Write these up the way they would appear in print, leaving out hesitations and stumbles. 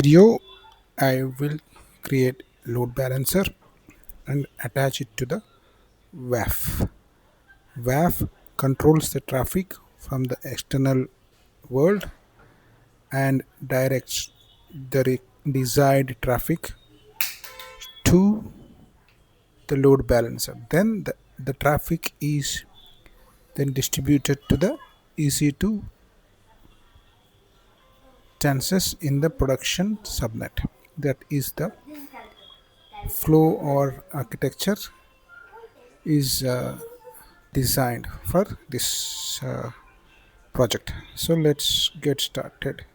Video, I will create load balancer and attach it to the WAF. WAF controls the traffic from the external world and directs the desired traffic to the load balancer. Then the traffic is then distributed to the EC2 instances in the production subnet. That is the flow or architecture is designed for this project. So let's get started.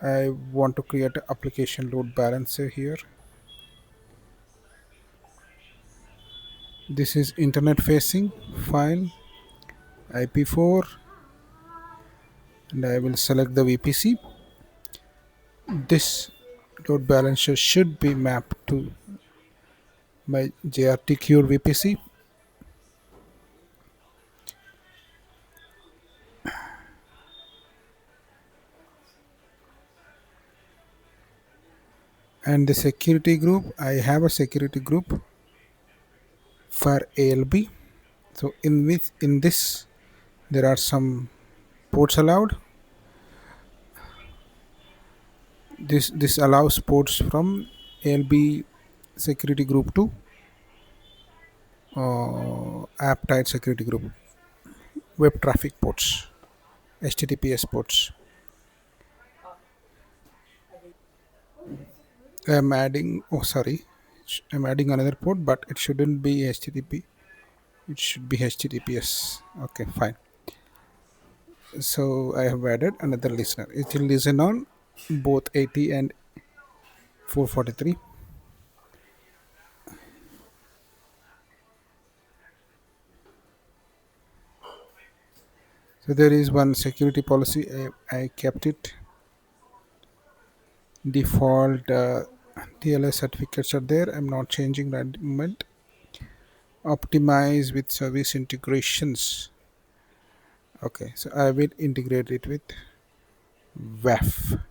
I want to create an application load balancer here. This is internet facing fine IP4, and I will select the VPC. This load balancer should be mapped to my JRT Cure VPC. And the security group, I have a security group for ALB. So in this there are some ports allowed. This allows ports from ALB security group to app tied security group, web traffic ports, HTTPS ports. I'm adding, oh sorry, I'm adding another port, but it shouldn't be HTTP. It should be HTTPS. Okay, fine. So I have added another listener. It will listen on both 80 and 443. So there is one security policy. I kept it default. TLS certificates are there. I'm not changing that at the moment. Optimize with service integrations. Okay, so I will integrate it with WAF.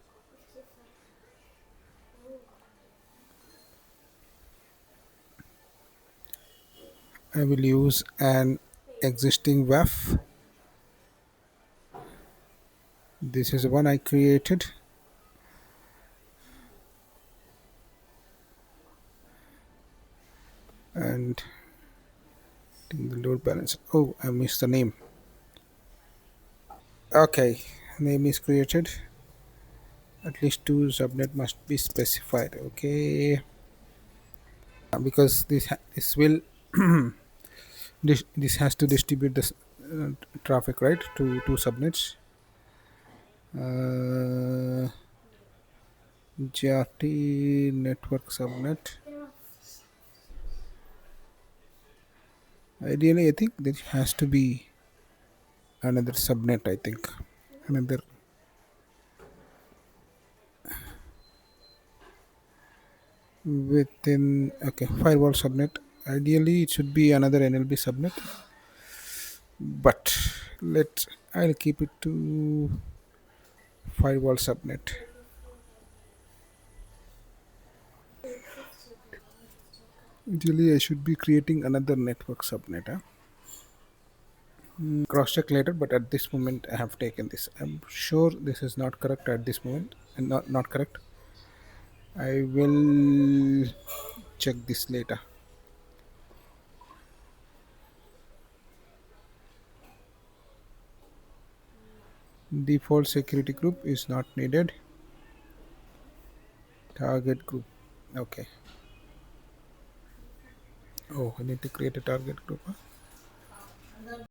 I will use an existing WAF. This is the one I created. And the load balance. Oh, I missed the name. Okay, name is created. At least two subnet must be specified. Okay, because this will this has to distribute the traffic, right, to two subnets. JRT network subnet. Ideally, I think there has to be another subnet. I think another within. Okay, firewall subnet. Ideally, it should be another NLB subnet, but I'll keep it to firewall subnet. Ideally, I should be creating another network subnet. Huh? Cross check later, but at this moment I have taken this. I'm sure this is not correct at this moment, and not correct. I will check this later. Default security group is not needed. Target group. Okay. Oh, I need to create a target group. Huh?